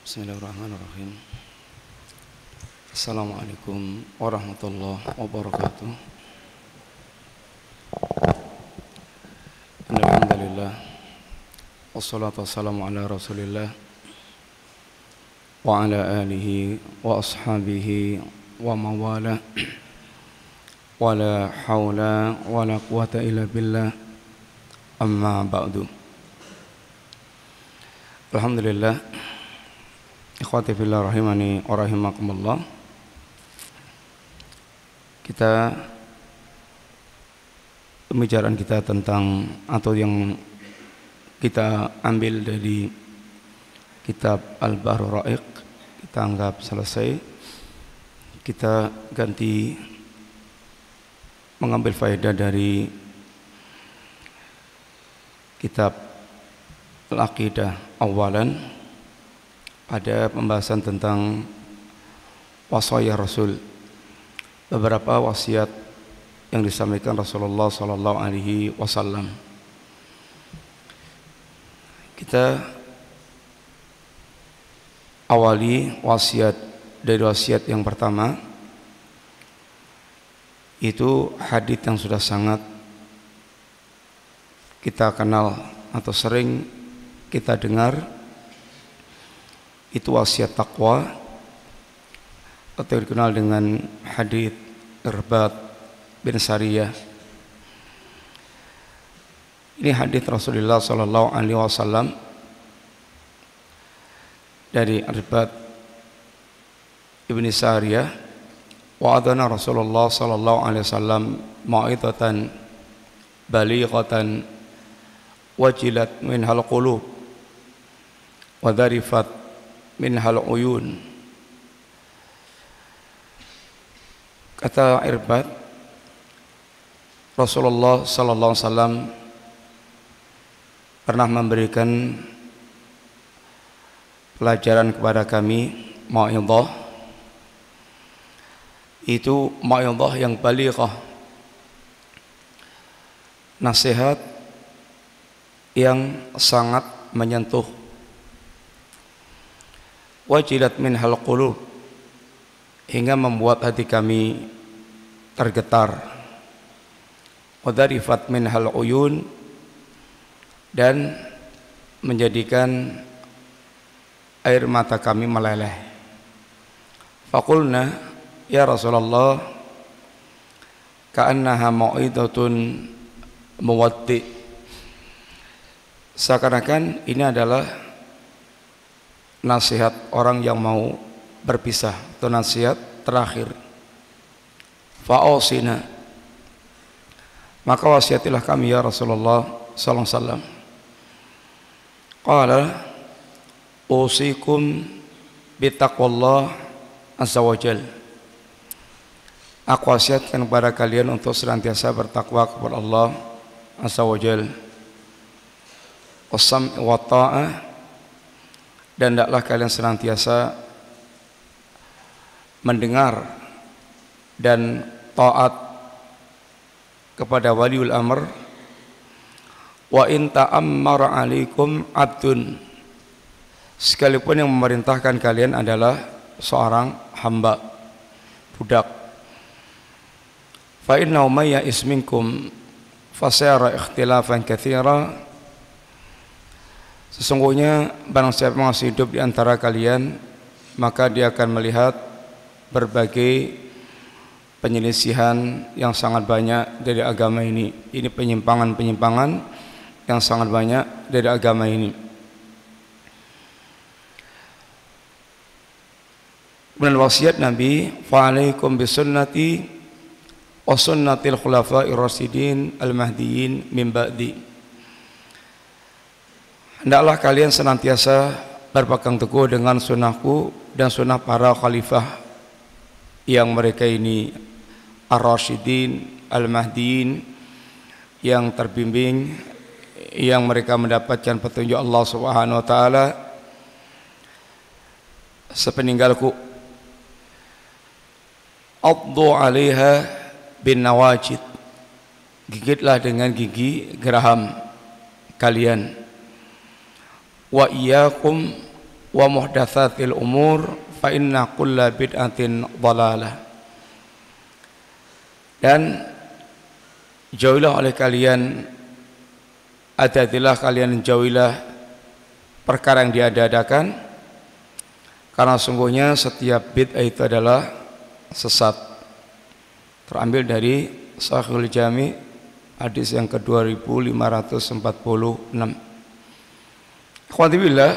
Bismillahirrahmanirrahim. Assalamualaikum warahmatullahi wabarakatuh. Alhamdulillah. Wassalatu wassalamu ala Rasulillah wa ala alihi wa ashabihi wa mawala. Wala haula wala quwata illa billah. Amma ba'du. Alhamdulillah. Ikhwati fillah rahimani wa rahimakumullah. Pembicaraan kita tentang atau yang kita ambil dari kitab Al-Bahrul Ra'iq kita anggap selesai. Kita ganti mengambil faedah dari kitab Al-Aqidah awalan. Ada pembahasan tentang wasaya Rasul, beberapa wasiat yang disampaikan Rasulullah sallallahu alaihi wasallam. Kita awali dari wasiat yang pertama, itu hadits yang sudah sangat kita kenal atau sering kita dengar. Itu wasiat taqwa atau dikenal dengan hadits Irbad bin Sariyah. Ini hadits Rasulullah sallallahu alaihi wasallam dari Irbad bin Sariyah. Wa adana Rasulullah sallallahu alaihi wasallam mau'izatan balighatan wajilat minhal qulub wa dharifat minhal uyun. Kata Irbad, Rasulullah sallallahu alaihi wasallam pernah memberikan pelajaran kepada kami, mau'izah. Itu mau'izah yang balighah, nasihat yang sangat menyentuh. Wajilat minhal qulub, hingga membuat hati kami tergetar. Wadharifat minhal uyun, dan menjadikan air mata kami meleleh. Faqulna ya Rasulullah ka'annaha mau'izatun muwaddi'. Seakan-akan ini adalah nasihat orang yang mau berpisah atau nasihat terakhir. Fa'ausina, maka wasiatilah kami ya Rasulullah sallallahu alaihi wasallam. Qala usikum bittaqwallah azza wajal. Aku wasiatkan kepada kalian untuk senantiasa bertakwa kepada Allah azza wajal. Wasam' wa ta'ah, dan hendaklah kalian senantiasa mendengar dan taat kepada waliul amr. Wa in ta'ammara 'alaikum 'abdun, sekalipun yang memerintahkan kalian adalah seorang hamba, budak. Fa innahu may ya'is minkum fasayara ikhtilafan katsira. Sesungguhnya barang siapa yang masih hidup di antara kalian, maka dia akan melihat berbagai penyelisihan yang sangat banyak dari agama ini. Ini penyimpangan-penyimpangan yang sangat banyak dari agama ini. Kemudian wasiat Nabi, fa'alaikum bisunnati wa sunnatil khulafa'ir rasyidin al-mahdiyyin min ba'di. Hendaklah kalian senantiasa berpegang teguh dengan sunnahku dan sunnah para khalifah yang mereka ini ar-rasyidin al-mahdiyyin, yang terbimbing, yang mereka mendapatkan petunjuk Allah Subhanahu wa taala sepeninggalku. Addu 'alaiha bin nawajid, gigitlah dengan gigi geraham kalian. Wa iyyakum wa muhdatsatil umur fa inna kulla bid'atin dhalalah. Dan jauhilah oleh kalian, hati-hatilah kalian, jauhilah perkara yang diada-adakan, karena sungguhnya setiap bid'ah itu adalah sesat. Terambil dari Sahihul Jami hadis yang ke-2546. Akhwati billah,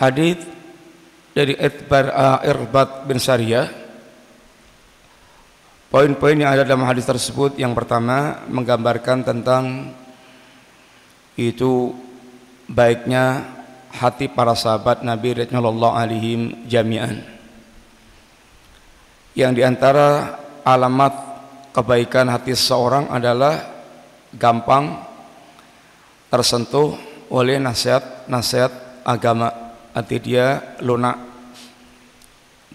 hadis dari Irbad bin Sariyah, poin-poin yang ada dalam hadis tersebut yang pertama menggambarkan tentang itu baiknya hati para sahabat Nabi radhiyallahu alaihim jami'an. Yang diantara alamat kebaikan hati seseorang adalah gampang tersentuh oleh nasihat-nasihat agama. Hati dia lunak,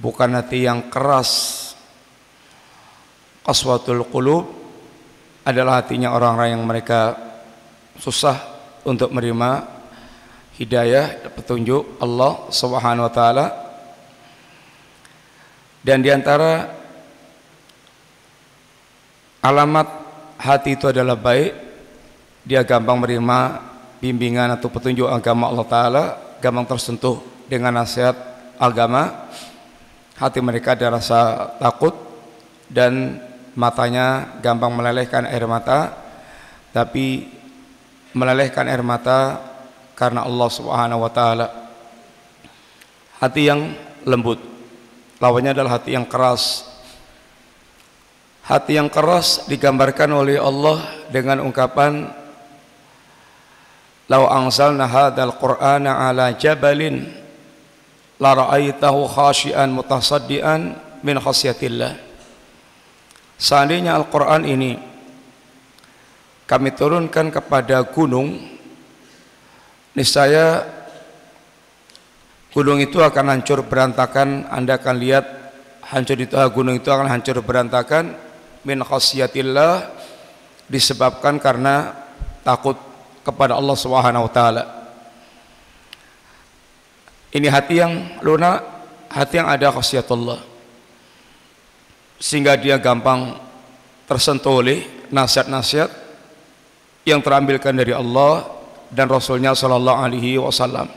bukan hati yang keras. Qaswatul qulub adalah hatinya orang-orang yang mereka susah untuk menerima hidayah, petunjuk Allah Subhanahu wa taala. Dan diantara alamat hati itu adalah baik, dia gampang menerima bimbingan atau petunjuk agama Allah taala, gampang tersentuh dengan nasihat agama. Hati mereka ada rasa takut dan matanya gampang melelehkan air mata, tapi melelehkan air mata karena Allah Subhanahu wa taala. Hati yang lembut, lawannya adalah hati yang keras. Hati yang keras digambarkan oleh Allah dengan ungkapan law anzalna hadzal qur'ana ala jabalin la ra'aitahu khashian mutasaddian min khasyatillah. Seandainya Al-Quran ini kami turunkan kepada gunung, niscaya gunung itu akan hancur berantakan. Anda akan lihat gunung itu akan hancur berantakan min khasyatillah, disebabkan karena takut kepada Allah Subhanahu wa taala. Ini hati yang lunak, hati yang ada khasyatullah, sehingga dia gampang tersentuh oleh nasihat-nasihat yang terambilkan dari Allah dan Rasulnya Sallallahu Alaihi Wasallam.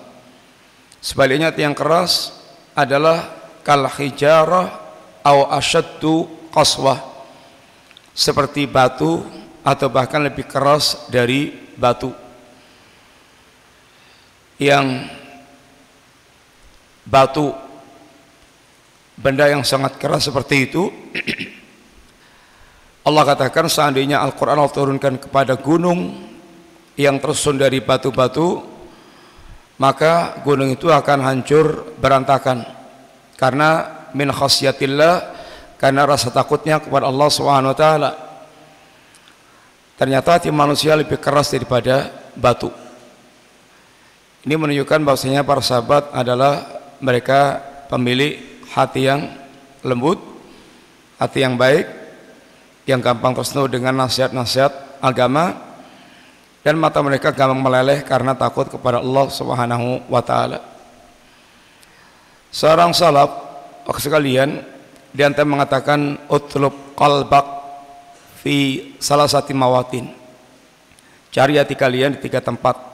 Sebaliknya hati yang keras adalah kal hijarah au asyaddu qaswah, seperti batu atau bahkan lebih keras dari batu. Yang batu, benda yang sangat keras seperti itu, Allah katakan seandainya Al-Quran Allah turunkan kepada gunung yang tersusun dari batu-batu, maka gunung itu akan hancur berantakan karena min khasyatillah, karena rasa takutnya kepada Allah Subhanahu wa taala. Ternyata hati manusia lebih keras daripada batu. Ini menunjukkan bahwasanya para sahabat adalah mereka pemilik hati yang lembut, hati yang baik, yang gampang tersentuh dengan nasihat-nasihat agama, dan mata mereka gampang meleleh karena takut kepada Allah Subhanahu wa taala. Seorang salaf sekalian di antara mengatakan utlub qalbak fi salasati mawatin, cari hati kalian di 3 tempat.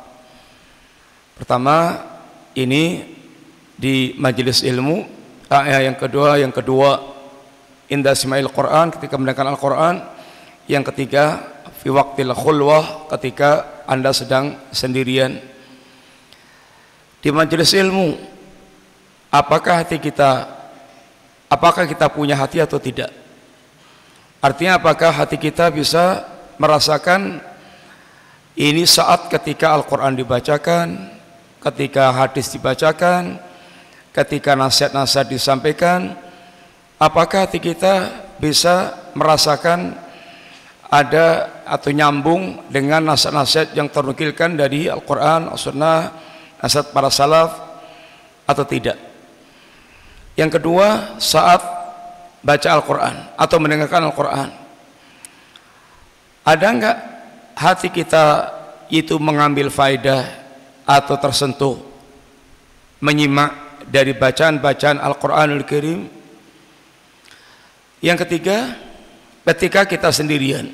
Pertama, ini di majelis ilmu. Yang kedua inda sima'il Quran, ketika mendengarkan Al-Quran. Yang ketiga fi waqtil khulwah, ketika Anda sedang sendirian. Di majelis ilmu, apakah kita punya hati atau tidak? Artinya apakah hati kita bisa merasakan ini saat ketika Al-Quran dibacakan, ketika hadis dibacakan, ketika nasihat-nasihat disampaikan, apakah hati kita bisa merasakan ada atau nyambung dengan nasihat-nasihat yang ternukilkan dari Al-Quran, As-Sunnah, nasihat para salaf atau tidak? Yang kedua, saat baca Al-Quran atau mendengarkan Al-Quran, ada enggak hati kita itu mengambil faedah atau tersentuh menyimak dari bacaan-bacaan Al-Quranul Karim. Yang ketiga, ketika kita sendirian,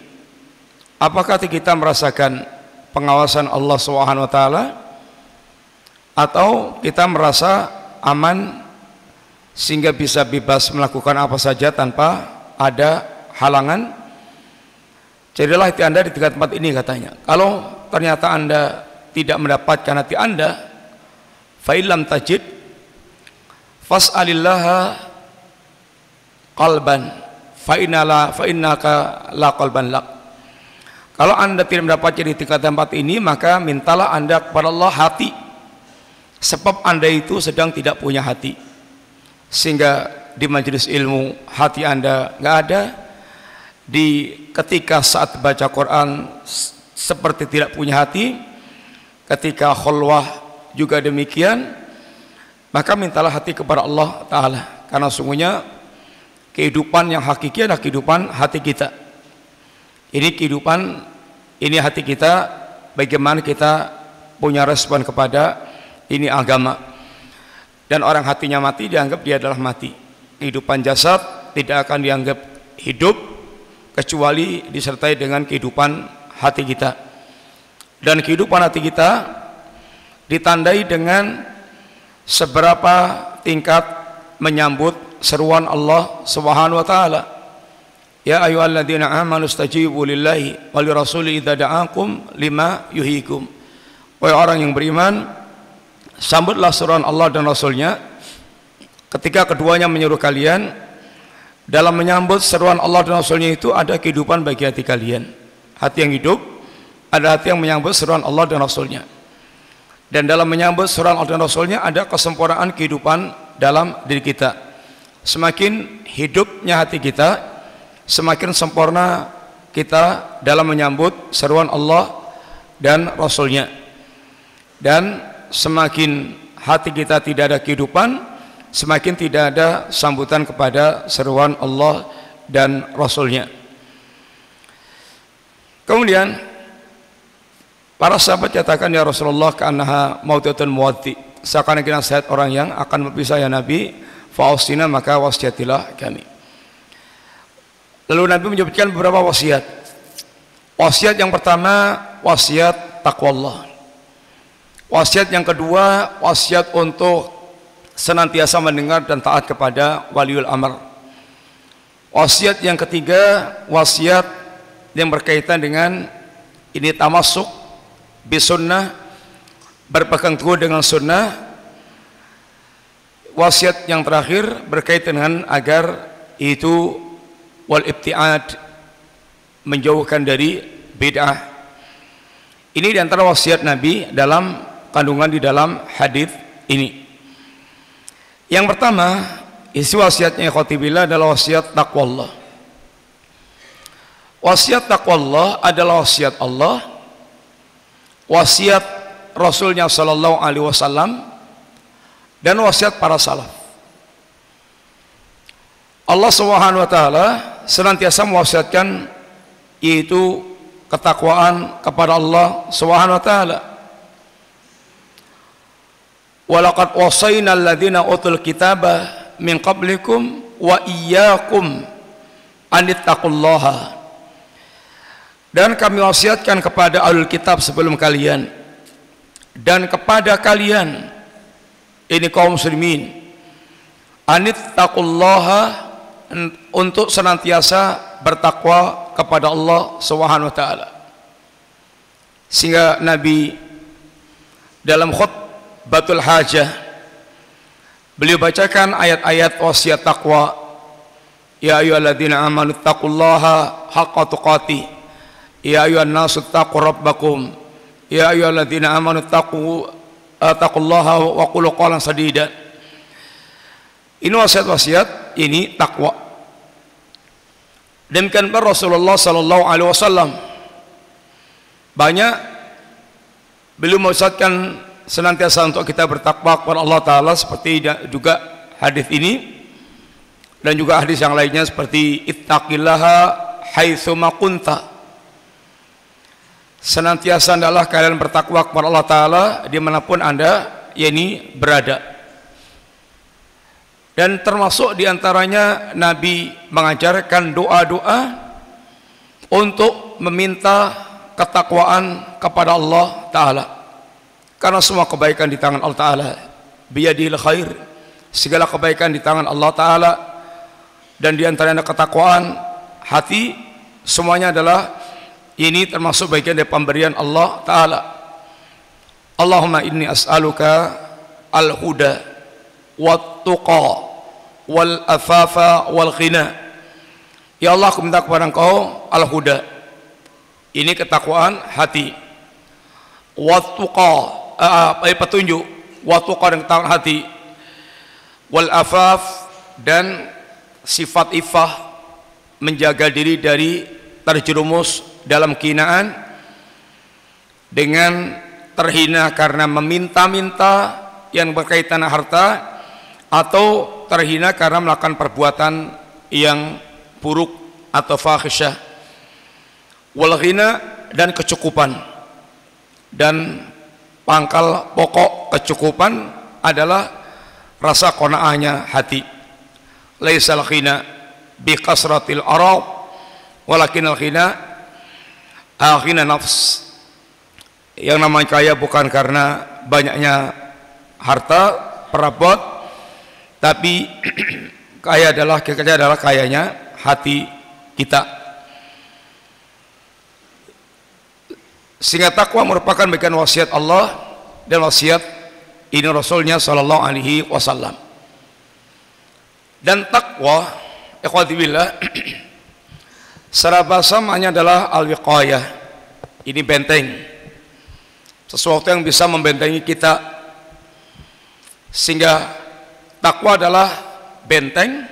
apakah kita merasakan pengawasan Allah Subhanahu wa taala atau kita merasa aman sehingga bisa bebas melakukan apa saja tanpa ada halangan? Carilah hati Anda di tiga tempat ini, katanya. Kalau ternyata Anda tidak mendapatkan hati Anda, fa illam tajid fas'alillaha qalban fa innaka la qalban lak. Kalau Anda tidak mendapatkan di tiga tempat ini, maka mintalah Anda kepada Allah hati, sebab Anda itu sedang tidak punya hati. Sehingga di majelis ilmu hati Anda nggak ada, di ketika saat baca Quran seperti tidak punya hati, ketika khulwah juga demikian, maka mintalah hati kepada Allah Ta'ala, karena sungguhnya kehidupan yang hakiki adalah kehidupan hati kita. Ini kehidupan, ini hati kita, bagaimana kita punya respon kepada ini agama. Dan orang hatinya mati dianggap dia adalah mati. Kehidupan jasad tidak akan dianggap hidup kecuali disertai dengan kehidupan hati kita. Dan kehidupan hati kita ditandai dengan seberapa tingkat menyambut seruan Allah Subhanahu wa taala. Ya ayyuhalladzina amanu stajibu lillahi wali rasuli idza da'akum lima yuhikum. Wahai orang yang beriman, sambutlah seruan Allah dan Rasulnya ketika keduanya menyuruh kalian. Dalam menyambut seruan Allah dan Rasulnya itu ada kehidupan bagi hati kalian. Hati yang hidup, ada hati yang menyambut seruan Allah dan Rasulnya. Dan dalam menyambut seruan Allah dan Rasulnya ada kesempurnaan kehidupan dalam diri kita. Semakin hidupnya hati kita, semakin sempurna kita dalam menyambut seruan Allah dan Rasulnya. Dan semakin hati kita tidak ada kehidupan, semakin tidak ada sambutan kepada seruan Allah dan Rasulnya. Kemudian para sahabat katakan, ya Rasulullah, ka'annaha mautatun muwaddi, seakan-akan nasihat orang yang akan berpisah ya Nabi, fa'usina, maka wasiatilah kami. Lalu Nabi menyebutkan beberapa wasiat. Wasiat yang pertama, wasiat taqwa Allah. Wasiat yang kedua, wasiat untuk senantiasa mendengar dan taat kepada waliul amr. Wasiat yang ketiga, wasiat yang berkaitan dengan ini tamasuk bisunnah, berpegang teguh dengan sunnah. Wasiat yang terakhir berkaitan dengan agar itu wal ibtiad, menjauhkan dari bid'ah. Ini diantara wasiat Nabi dalam kandungan di dalam hadis ini. Yang pertama, isi wasiatnya khotibillah adalah wasiat taqwa Allah. Wasiat taqwa Allah adalah wasiat Allah, wasiat Rasulnya Sallallahu Alaihi Wasallam, dan wasiat para salaf. Allah Subhanahu Wa Taala senantiasa mewasiatkan yaitu ketakwaan kepada Allah Subhanahu Wa Taala. Walaqad wasayna alladzina utul kitaba min qablikum wa iyyakum anittaqullaha. Dan kami wasiatkan kepada ahlul kitab sebelum kalian dan kepada kalian, ini kaum muslimin, anittaqullaha, untuk senantiasa bertakwa kepada Allah Subhanahu wa taala. Sehingga Nabi dalam khutbatul hajah beliau bacakan ayat-ayat wasiat takwa. Ya ayyuhalladzina amanu taqullaha haqqa tuqatih, ya ayyuhan nasu taqu rabbakum, ya ayyuhalladzina amanu taqullaha wa qulu qawlan sadida. Ini wasiat-wasiat, ini takwa. Demikian pula Rasulullah Sallallahu Alaihi Wasallam banyak beliau mewasiatkan senantiasa untuk kita bertakwa kepada Allah Taala, seperti juga hadis ini dan juga hadis yang lainnya seperti ittaqillaha haitsuma kunta. senantiasa adalah kalian bertakwa kepada Allah Ta'ala dimanapun anda yakni berada. Dan termasuk diantaranya Nabi mengajarkan doa-doa untuk meminta ketakwaan kepada Allah Ta'ala, karena semua kebaikan di tangan Allah Ta'ala. Biyadihil khair, segala kebaikan di tangan Allah Ta'ala. Dan diantaranya ketakwaan hati, semuanya adalah ini termasuk bagian dari pemberian Allah Ta'ala. Allahumma inni as'aluka al-huda wat-tuqa wal-afafa wal-ghina. Ya Allah, aku minta kepada Engkau al-huda, ini ketakwaan hati, wat-tuqa petunjuk, wat-tuqa dan ketakwaan hati, wal-afaf dan sifat ifah, menjaga diri dari terjerumus dalam kehinaan dengan terhina karena meminta-minta yang berkaitan harta, atau terhina karena melakukan perbuatan yang buruk atau fahisyah. Wal ghina, dan kecukupan. Dan pangkal pokok kecukupan adalah rasa qanaahnya hati. Laisal ghina bi kasratil arab walakinal ghina ghina nafs. Yang namanya kaya bukan karena banyaknya harta perabot, tapi kaya adalah kayanya hati kita. Sehingga takwa merupakan bagian wasiat Allah dan wasiat ini Rasulnya sallallahu alaihi wasallam. Dan takwa, ikhwati billah, secara bahasa maknanya adalah al-wiqayah, ini benteng, sesuatu yang bisa membentengi kita. Sehingga takwa adalah benteng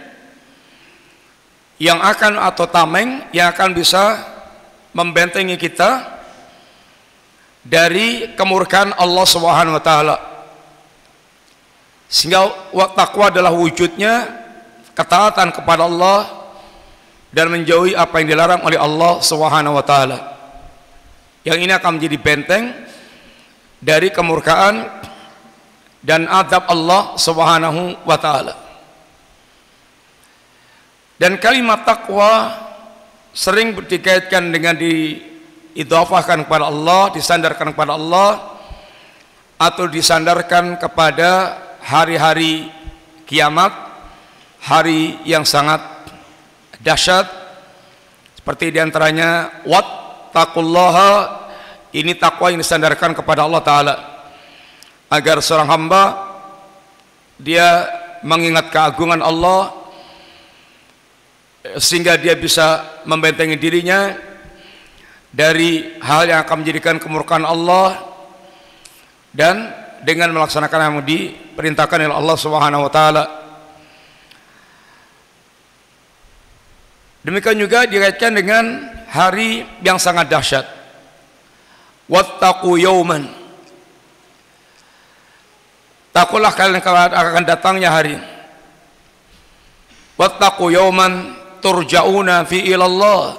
yang akan, atau tameng yang akan bisa membentengi kita dari kemurkaan Allah Subhanahu wa taala. Sehingga takwa adalah wujudnya ketaatan kepada Allah dan menjauhi apa yang dilarang oleh Allah Subhanahu wa taala. Yang ini akan menjadi benteng dari kemurkaan dan adab Allah Subhanahu wa taala. Dan kalimat takwa sering dikaitkan dengan diidhafahkan kepada Allah, disandarkan kepada Allah, atau disandarkan kepada hari-hari kiamat, hari yang sangat dahsyat. Seperti diantaranya wattaqullaha, ini takwa yang disandarkan kepada Allah Ta'ala, agar seorang hamba dia mengingat keagungan Allah sehingga dia bisa membentengi dirinya dari hal yang akan menjadikan kemurkaan Allah, dan dengan melaksanakan yang diperintahkan oleh Allah Subhanahu wa taala. Demikian juga dikaitkan dengan hari yang sangat dahsyat. Wattaqu yauman, takutlah kalian akan datangnya hari. Wattaqu yauman turja'una fi ilallah,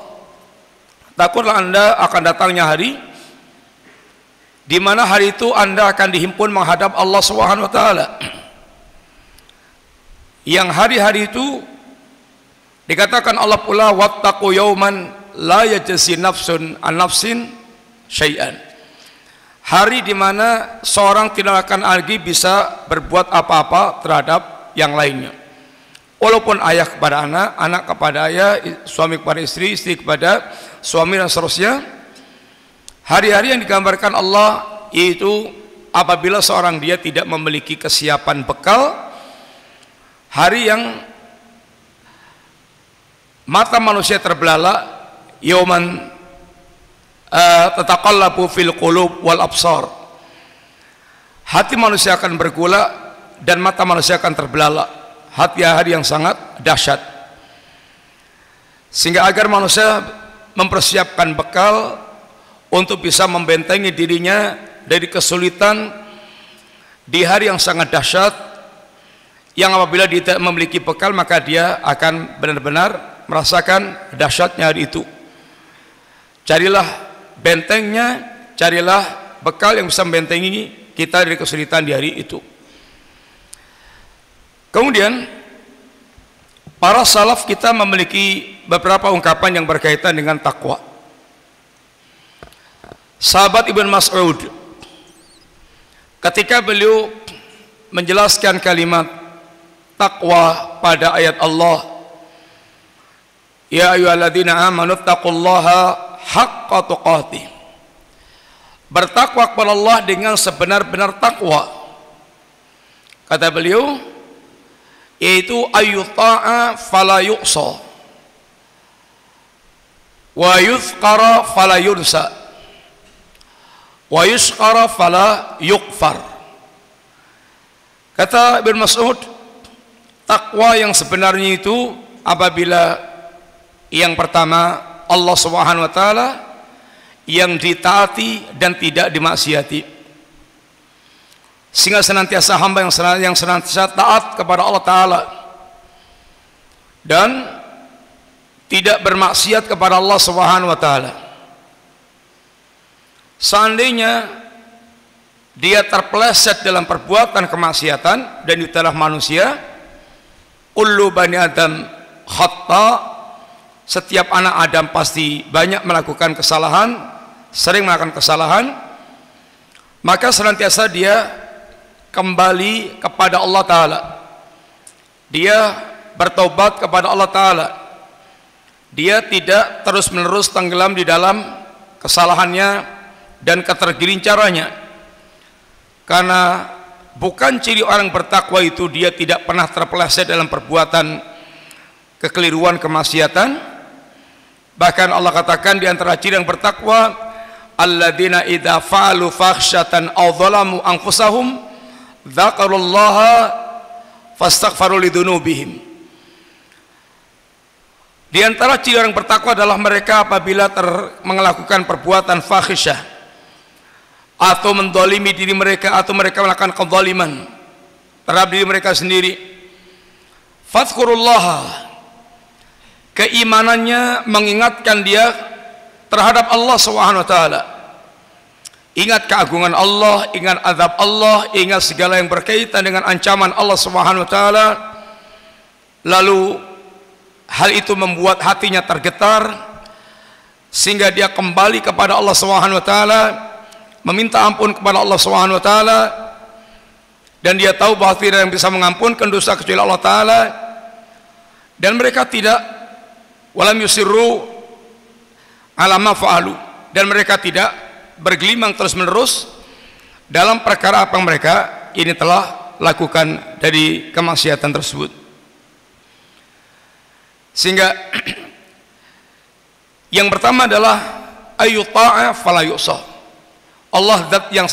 takutlah anda akan datangnya hari di mana hari itu anda akan dihimpun menghadap Allah Subhanahu wa taala. Yang hari-hari itu dikatakan Allah pula wattaqu yauman la yajzi nafsun an nafsin syai'an, hari di mana seorang tidak akan lagi bisa berbuat apa-apa terhadap yang lainnya, walaupun ayah kepada anak, anak kepada ayah, suami kepada istri, istri kepada suami, dan seterusnya. Hari-hari yang digambarkan Allah yaitu apabila seorang dia tidak memiliki kesiapan bekal, hari yang mata manusia terbelalak, yauman tataqallabu fil qulub wal absar, hati manusia akan bergolak dan mata manusia akan terbelalak. Hari yang sangat dahsyat, sehingga agar manusia mempersiapkan bekal untuk bisa membentengi dirinya dari kesulitan di hari yang sangat dahsyat, yang apabila dia tidak memiliki bekal maka dia akan benar-benar merasakan dahsyatnya hari itu. Carilah bentengnya, carilah bekal yang bisa membentengi kita dari kesulitan di hari itu. Kemudian para salaf kita memiliki beberapa ungkapan yang berkaitan dengan takwa. Sahabat Ibn Mas'ud ketika beliau menjelaskan kalimat takwa pada ayat Allah, ya ayyuhalladzina amanu taqullaha haqqa tuqatih, bertakwa kepada Allah dengan sebenar-benar takwa. Kata beliau, yaitu ayyuta'a fala yuqsa wa yuzkara fala yunsa wa yushkara fala yuqfar. Kata Ibn Mas'ud, takwa yang sebenarnya itu apabila yang pertama Allah Subhanahu wa taala yang ditaati dan tidak dimaksiati, sehingga senantiasa hamba yang senantiasa taat kepada Allah Ta'ala dan tidak bermaksiat kepada Allah Subhanahu wa Ta'ala. Seandainya dia terpeleset dalam perbuatan kemaksiatan, dan itulah manusia, kullu bani Adam khata, setiap anak Adam pasti banyak melakukan kesalahan, sering melakukan kesalahan, maka senantiasa dia kembali kepada Allah Ta'ala, dia bertobat kepada Allah Ta'ala, dia tidak terus menerus tenggelam di dalam kesalahannya dan ketergelincarannya. Karena bukan ciri orang bertakwa itu dia tidak pernah terpeleset dalam perbuatan kekeliruan, kemaksiatan. Bahkan Allah katakan di antara ciri yang bertakwa, alladzina idza fa'alu fakhsyatan aw dzalamu anfusahum dzakarullaha fastaghfaru lidunubihim. Di antara ciri orang bertakwa adalah mereka apabila melakukan perbuatan fahisyah atau mendolimi diri mereka, atau mereka melakukan kezaliman terhadap diri mereka sendiri, fadhkurullaha, keimanannya mengingatkan dia terhadap Allah Subhanahu wa taala. Ingat keagungan Allah, ingat azab Allah, ingat segala yang berkaitan dengan ancaman Allah Subhanahu wa taala. Lalu hal itu membuat hatinya tergetar sehingga dia kembali kepada Allah Subhanahu wa taala, meminta ampun kepada Allah Subhanahu wa taala, dan dia tahu bahwa tidak ada yang bisa mengampunkan dosa kecuali Allah taala. Dan mereka tidak walam yusirru ala ma fa'alu, dan mereka tidak bergelimang terus menerus dalam perkara apa yang mereka ini telah lakukan dari kemaksiatan tersebut. Sehingga yang pertama adalah ayyuta'a fala yu'sa, Allah zat yang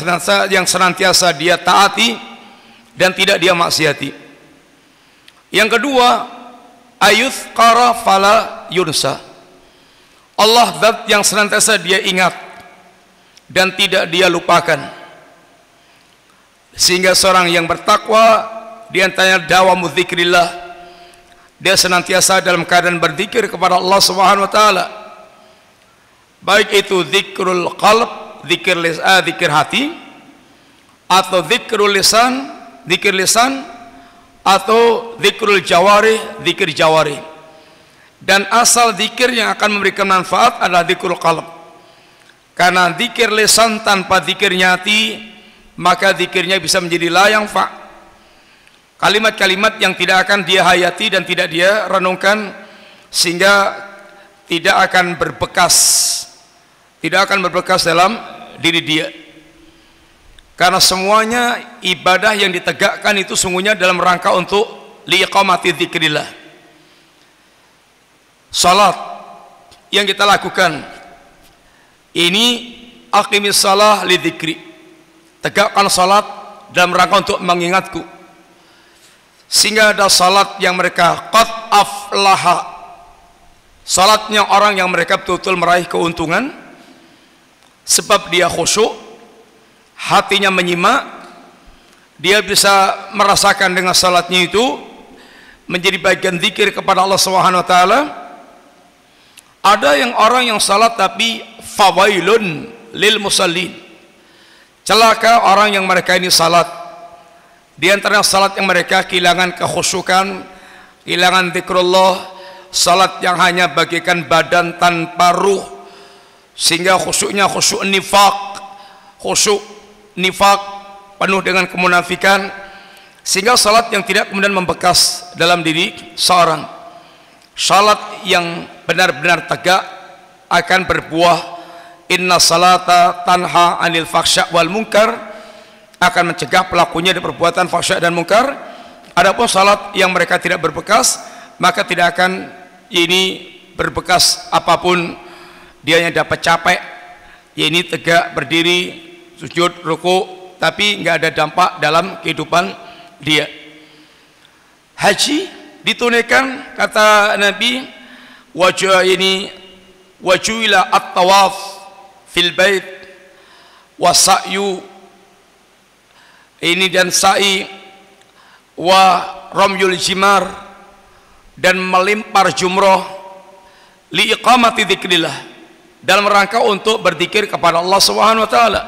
senantiasa dia taati dan tidak dia maksiati. Yang kedua, ayuzkara fala yunsa, Allah zat yang senantiasa dia ingat dan tidak dia lupakan. Sehingga seorang yang bertakwa di antaranya dawamu dzikrillah, dia senantiasa dalam keadaan berzikir kepada Allah Subhanahu wa taala, baik itu zikrul qalb, zikir hati, atau zikrul lisan, zikir lisan, atau zikrul jawari, zikir jawari. Dan asal zikir yang akan memberikan manfaat adalah zikrul qalb. Karena zikir lisan tanpa zikirnya hati, maka zikirnya bisa menjadi la yang fa', kalimat-kalimat yang tidak akan dia hayati dan tidak dia renungkan, sehingga tidak akan berbekas dalam diri dia. Karena semuanya ibadah yang ditegakkan itu sungguhnya dalam rangka untuk liiqamati dzikrillah. Salat yang kita lakukan ini aqimis shalah li dzikri, tegakkan salat dalam rangka untuk mengingatku. Sehingga ada salat yang mereka qad aflaha, salatnya orang yang mereka betul-betul meraih keuntungan, sebab dia khusyuk, hatinya menyimak, dia bisa merasakan dengan salatnya itu menjadi bagian zikir kepada Allah Subhanahu wa taala. Ada yang orang yang salat tapi fawailun lil musallin. Celaka orang yang mereka ini salat, di antara salat yang mereka kehilangan kekhusyukan, kehilangan zikrullah, salat yang hanya bagikan badan tanpa ruh, sehingga khusyuknya khusyuk nifak penuh dengan kemunafikan, sehingga salat yang tidak kemudian membekas dalam diri seorang. Salat yang benar-benar tegak akan berbuah inna salata tanha anil fahsya wal munkar, akan mencegah pelakunya dari perbuatan fahsya dan munkar. Adapun salat yang mereka tidak berbekas, maka tidak akan ini berbekas apapun. Dia hanya dapat capek, ya ini tegak berdiri, sujud, ruku, tapi nggak ada dampak dalam kehidupan dia. Haji ditunaikan, kata Nabi, wajah ini wajuila at-tawaf fil bait wa sa'yu, ini dan sa'i, wa ramyul jimar, dan melimpar jumroh, li iqamati dzikrillah, dalam rangka untuk berzikir kepada Allah Subhanahu wa taala.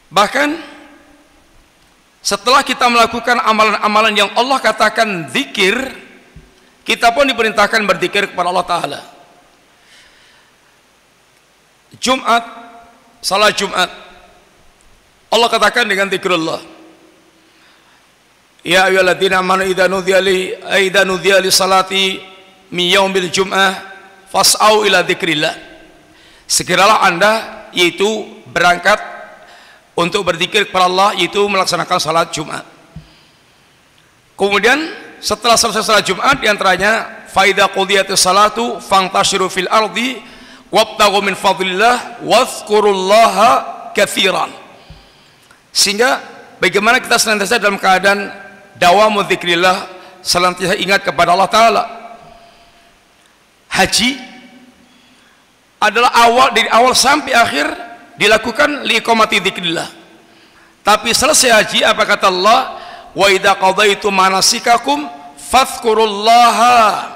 Bahkan setelah kita melakukan amalan-amalan yang Allah katakan zikir, kita pun diperintahkan berzikir kepada Allah taala. Jumat, salat Jumat, Allah katakan dengan zikrullah, ya ayyuhalladzina amanu idza nudiya li salati min yaumil jum'ah fas'au ila dzikrillah. Segeralah Anda yaitu berangkat untuk berzikir kepada Allah, yaitu melaksanakan salat Jumat. Kemudian setelah selesai salat Jumat, diantaranya fa idza qudiyatis salatu fantashiru fil ardi wabtaghu min fadlillah wadhkurullaha katsiran. Sehingga bagaimana kita senantiasa dalam keadaan dawamu dzikrillah, senantiasa ingat kepada Allah taala. Haji adalah dari awal sampai akhir dilakukan liqamati dzikrillah. Tapi selesai haji, apa kata Allah? Wa idza qadaitum manasikakum fadhkurullaha.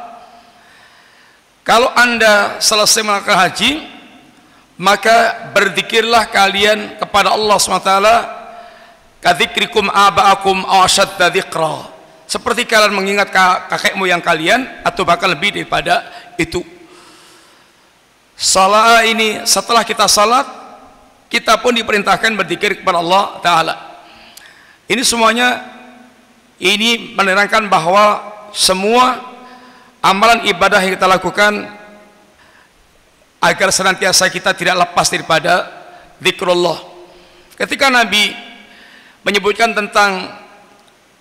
Kalau Anda selesai melakukan haji, maka berzikirlah kalian kepada Allah SWT, kadzikrikum aba'akum aw ashadda dzikra, seperti kalian mengingat kakek moyang kalian atau bahkan lebih daripada itu. Salat ini, setelah kita salat, kita pun diperintahkan berzikir kepada Allah taala. Ini semuanya ini menerangkan bahwa semua amalan ibadah yang kita lakukan agar senantiasa kita tidak lepas daripada zikrullah. Ketika Nabi menyebutkan tentang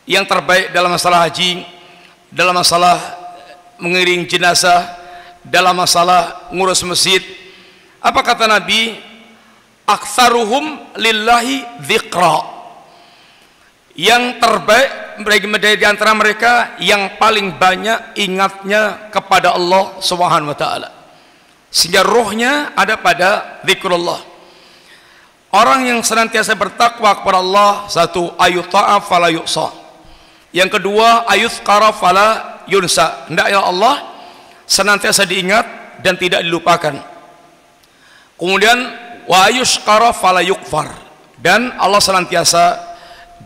yang terbaik dalam masalah haji, dalam masalah mengiring jenazah, dalam masalah ngurus masjid, apa kata Nabi? Aktsaruhum lillahi dzikra. Yang terbaik di antara mereka yang paling banyak ingatnya kepada Allah Subhanahu wa taala, sehingga ruhnya ada pada zikrullah. Orang yang senantiasa bertakwa kepada Allah, satu, ayuta'a fala yu'sa, yang kedua ayuzkara fala yunsa, hendaknya Allah senantiasa diingat dan tidak dilupakan. Kemudian wa ayushkara fala yukfar, dan Allah senantiasa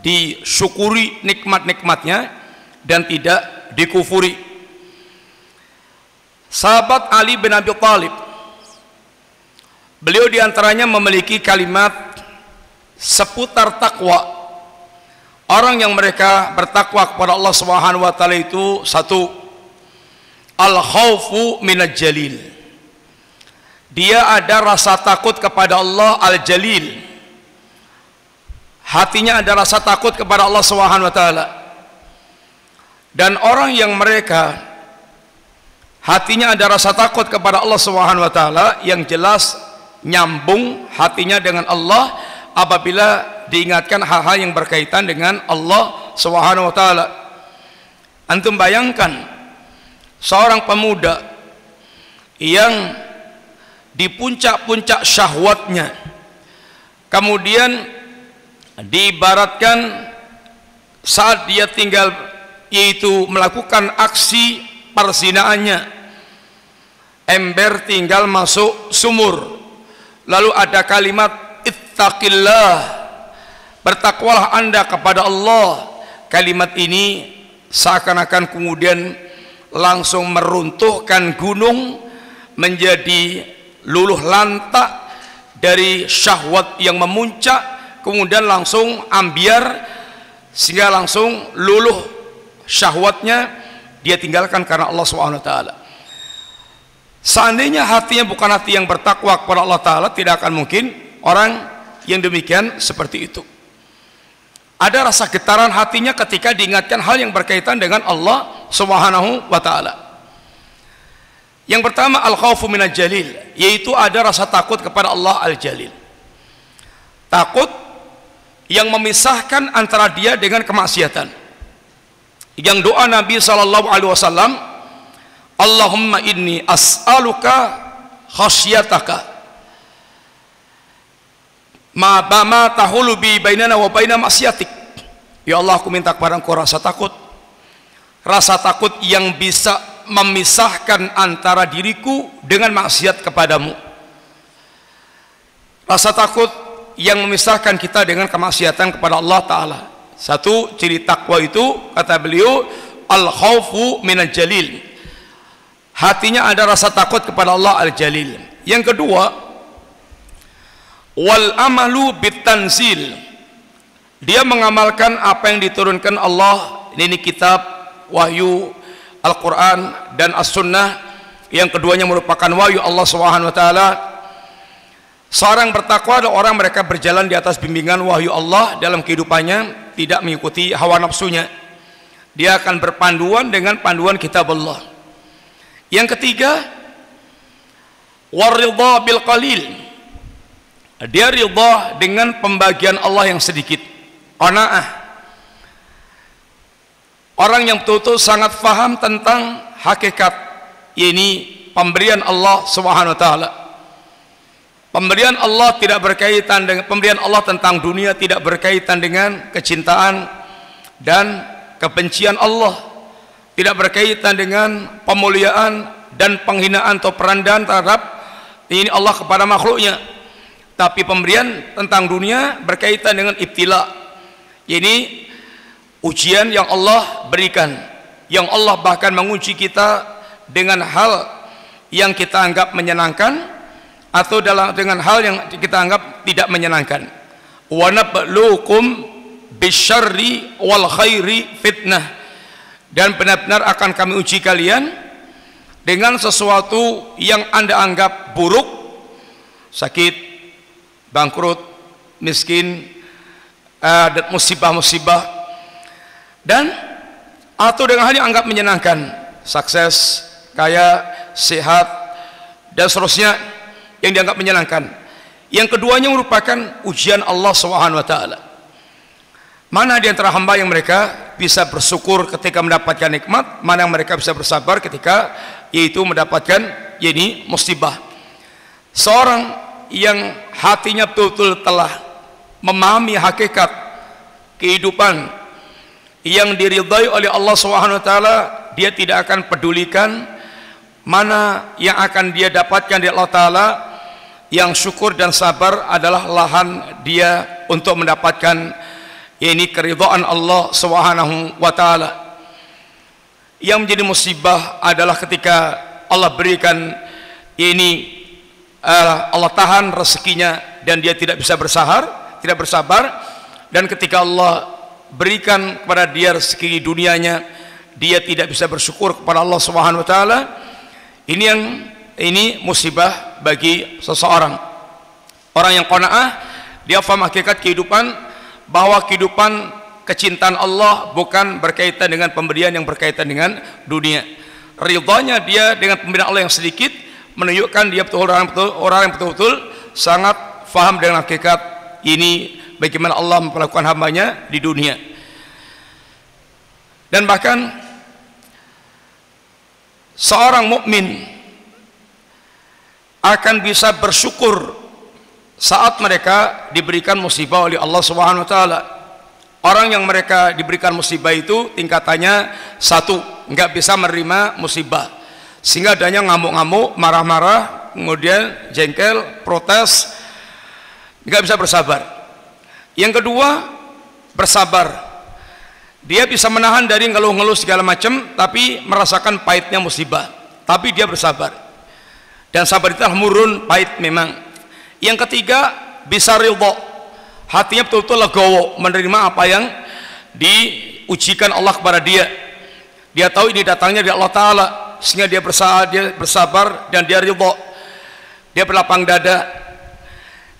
disyukuri nikmat-nikmatnya dan tidak dikufuri. Sahabat Ali bin Abi Thalib, beliau diantaranya memiliki kalimat seputar takwa. Orang yang mereka bertakwa kepada Allah Subhanahu wa taala itu, satu, al khaufu minal jalil, dia ada rasa takut kepada Allah al jalil, hatinya ada rasa takut kepada Allah Subhanahu wa taala. Dan orang yang mereka hatinya ada rasa takut kepada Allah Subhanahu wa taala, yang jelas nyambung hatinya dengan Allah apabila diingatkan hal-hal yang berkaitan dengan Allah Subhanahu wa taala. Antum bayangkan seorang pemuda yang di puncak-puncak syahwatnya, kemudian diibaratkan saat dia tinggal yaitu melakukan aksi perzinaannya, ember tinggal masuk sumur. Lalu ada kalimat ittaqillah, bertakwalah Anda kepada Allah. Kalimat ini seakan-akan kemudian langsung meruntuhkan gunung menjadi luluh lantak dari syahwat yang memuncak, kemudian langsung ambiar sehingga langsung luluh syahwatnya, dia tinggalkan karena Allah Subhanahu wa taala. Seandainya hatinya bukan hati yang bertakwa kepada Allah taala, tidak akan mungkin orang yang demikian seperti itu. Ada rasa getaran hatinya ketika diingatkan hal yang berkaitan dengan Allah Subhanahu wa taala. Yang pertama, al-khaufu minal jalil, yaitu ada rasa takut kepada Allah al-jalil. Takut yang memisahkan antara dia dengan kemaksiatan. Yang doa Nabi sallallahu alaihi wasallam, Allahumma inni as'aluka khasyataka ma tahulu bi bainana wa baina maksiatik. Ya Allah, aku minta kepada Engkau rasa takut yang bisa memisahkan antara diriku dengan maksiat kepadamu, rasa takut yang memisahkan kita dengan kemaksiatan kepada Allah taala. Satu ciri takwa itu, kata beliau, al khaufu minal jalil, hatinya ada rasa takut kepada Allah al jalil. Yang kedua, wal amalu bitanzil, dia mengamalkan apa yang diturunkan Allah. Ini kitab wahyu Al-Quran dan As-Sunnah. Yang keduanya merupakan wahyu Allah Subhanahu wa taala. Seorang bertakwa adalah orang mereka berjalan di atas bimbingan wahyu Allah dalam kehidupannya, tidak mengikuti hawa nafsunya. Dia akan berpanduan dengan panduan kitab Allah. Yang ketiga, waridha bil qalil, dia ridha dengan pembagian Allah yang sedikit. Qanaah, orang yang betul-betul sangat faham tentang hakikat ini pemberian Allah Subhanahu wa taala. Pemberian Allah tidak berkaitan dengan pemberian Allah tentang dunia, tidak berkaitan dengan kecintaan dan kebencian Allah, tidak berkaitan dengan pemuliaan dan penghinaan atau perendahan terhadap ini Allah kepada makhluknya. Tapi pemberian tentang dunia berkaitan dengan ibtila, ini ujian yang Allah berikan, yang Allah bahkan menguji kita dengan hal yang kita anggap menyenangkan atau dengan hal yang kita anggap tidak menyenangkan. Wa nabluukum bisyarri wal khairi fitnah, dan benar-benar akan kami uji kalian dengan sesuatu yang Anda anggap buruk, sakit, bangkrut, miskin, dan musibah-musibah, dan atau dengan hal yang anggap menyenangkan, sukses, kaya, sehat, dan seterusnya yang dianggap menyenangkan. Yang keduanya merupakan ujian Allah Subhanahu wa taala. Mana di antara hamba yang mereka bisa bersyukur ketika mendapatkan nikmat, mana yang mereka bisa bersabar ketika yaitu mendapatkan ini musibah. Seorang yang hatinya betul-betul telah memahami hakikat kehidupan yang diridhai oleh Allah Subhanahu wa taala, dia tidak akan pedulikan mana yang akan dia dapatkan dari Allah taala. Yang syukur dan sabar adalah lahan dia untuk mendapatkan ini keridhaan Allah Subhanahu wa taala. Yang menjadi musibah adalah ketika Allah berikan ini Allah tahan rezekinya dan dia tidak bisa tidak bersabar, dan ketika Allah berikan kepada dia rezeki dunianya, dia tidak bisa bersyukur kepada Allah Subhanahu wa taala. Ini musibah bagi seseorang. Orang yang qanaah, dia faham hakikat kehidupan, bahwa kehidupan kecintaan Allah bukan berkaitan dengan pemberian yang berkaitan dengan dunia. Ridhanya dia dengan pemberian Allah yang sedikit menunjukkan dia orang yang betul-betul sangat faham dengan hakikat ini, bagaimana Allah memperlakukan hambanya di dunia. Dan bahkan seorang mukmin akan bisa bersyukur saat mereka diberikan musibah oleh Allah Subhanahu wa taala. Orang yang mereka diberikan musibah itu tingkatannya satu, enggak bisa menerima musibah. sehingga adanya ngamuk-ngamuk, marah-marah, kemudian jengkel, protes, nggak bisa bersabar. Yang kedua, bersabar. Dia bisa menahan dari ngeluh-ngeluh segala macam, tapi merasakan pahitnya musibah, tapi dia bersabar, dan sabar itu murun pahit memang. Yang ketiga, bisa ridho, hatinya betul-betul legowo menerima apa yang diujikan Allah kepada dia. Dia tahu ini datangnya dari Allah Ta'ala, sehingga dia bersabar dan dia ridho, dia berlapang dada.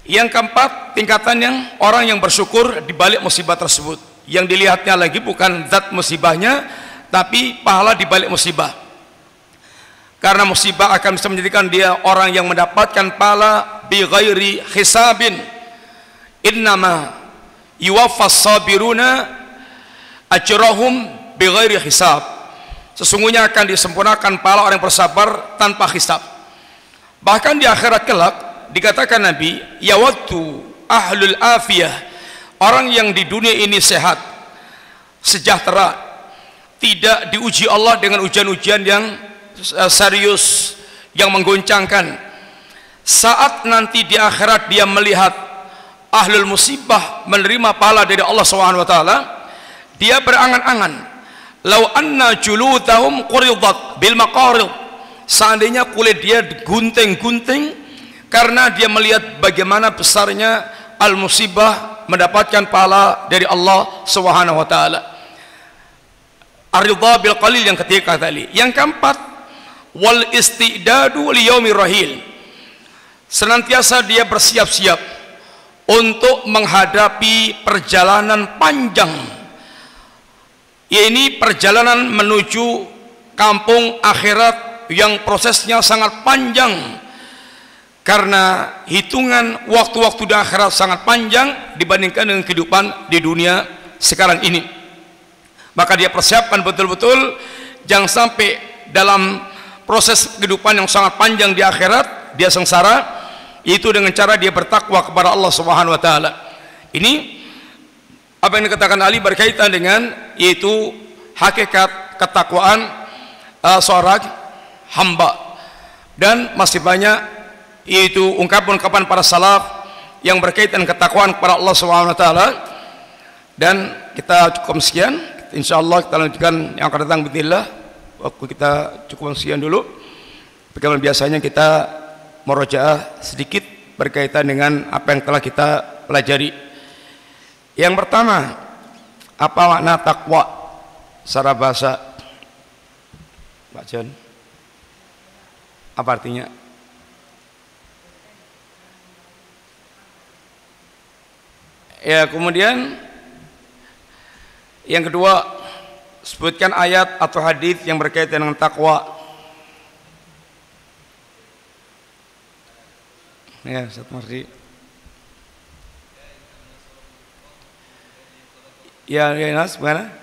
Yang keempat, tingkatan yang orang yang bersyukur di balik musibah tersebut. Yang dilihatnya lagi bukan zat musibahnya, tapi pahala di balik musibah. Karena musibah akan bisa menjadikan dia orang yang mendapatkan pahala bi ghairi hisabin. Innama yuwaffas sabiruna ajrahum bi ghairi hisab. Sesungguhnya akan disempurnakan pahala orang yang bersabar tanpa hisab. Bahkan di akhirat kelak dikatakan Nabi, yawaddu ahlul afiyah, orang yang di dunia ini sehat, sejahtera, tidak diuji Allah dengan ujian-ujian yang serius, yang menggoncangkan. Saat nanti di akhirat dia melihat ahlul musibah menerima pahala dari Allah SWT, dia berangan-angan, lau anna juludahum quridat bil maqarid, seandainya kulit dia gunting-gunting, karena dia melihat bagaimana besarnya al-musibah mendapatkan pahala dari Allah Subhanahu wa taala. Ar-ridha bil qalil yang ketiga tadi. Yang keempat, wal istidadu li yaumir rahil. Senantiasa dia bersiap-siap untuk menghadapi perjalanan panjang. Ini perjalanan menuju kampung akhirat yang prosesnya sangat panjang. Karena hitungan waktu-waktu di akhirat sangat panjang dibandingkan dengan kehidupan di dunia sekarang ini. Maka dia persiapkan betul-betul, jangan sampai dalam proses kehidupan yang sangat panjang di akhirat dia sengsara, itu dengan cara dia bertakwa kepada Allah Subhanahu wa taala. Ini apa yang dikatakan Ali berkaitan dengan yaitu hakikat ketakwaan seorang hamba. Dan masih banyak yaitu ungkapan-ungkapan para salaf yang berkaitan ketakwaan kepada Allah Subhanahu wa taala. Dan kita cukup sekian, insyaallah kita lanjutkan yang akan datang bismillah. Waktu kita cukup sekian dulu. Bagaimana biasanya kita murojaah sedikit berkaitan dengan apa yang telah kita pelajari. Yang pertama, apa makna takwa secara bahasa? Pak John, apa artinya? Ya, kemudian yang kedua, sebutkan ayat atau hadis yang berkaitan dengan takwa. Ya, Ustaz Mardi. Ya, Nas, mana?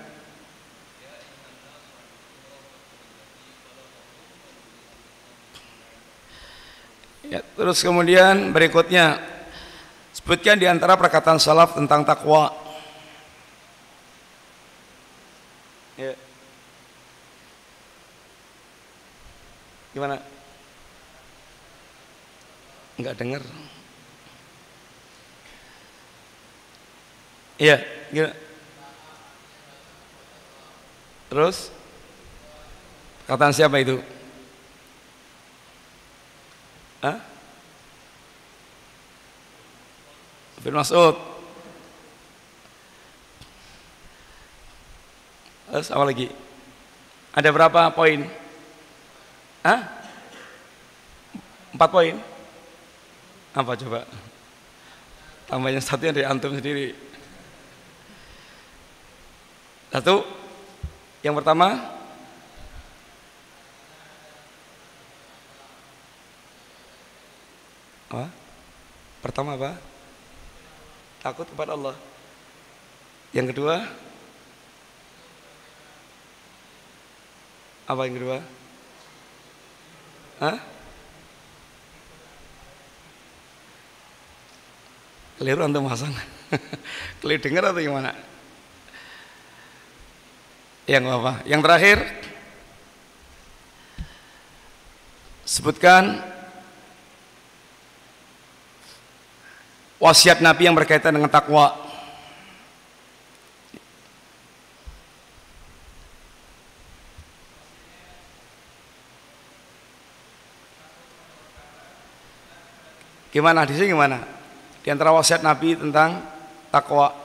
Ya, terus kemudian berikutnya, sebutkan di antara perkataan salaf tentang takwa. Ya. Gimana? Enggak dengar. Iya, gimana? Terus perkataan siapa itu? Hah? Ibnu Mas'ud. Terus apa lagi? Ada berapa poin? Hah? 4 poin? Apa coba? Tambahnya satu yang dari antum sendiri. Satu, yang pertama, apa? Pertama apa? Takut kepada Allah. Yang kedua, apa yang kedua? Hah? Keliru antum masang. Keliru dengar atau gimana? Yang apa? Yang terakhir, sebutkan wasiat Nabi yang berkaitan dengan takwa. Gimana di sini gimana? Di antara wasiat Nabi tentang takwa.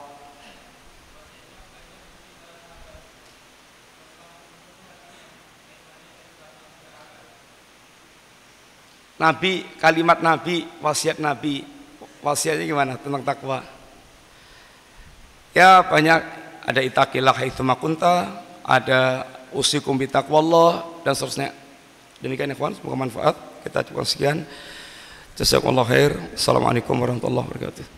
Nabi, kalimat Nabi, wasiatnya gimana tentang takwa? Ya banyak, ada ittaqillah haitsu ma kunta, ada usikum bi taqwallah dan seterusnya. Demikian ikhwan, semoga manfaat. Kita cukup sekian. Jazakumullah khair. Assalamualaikum warahmatullahi wabarakatuh.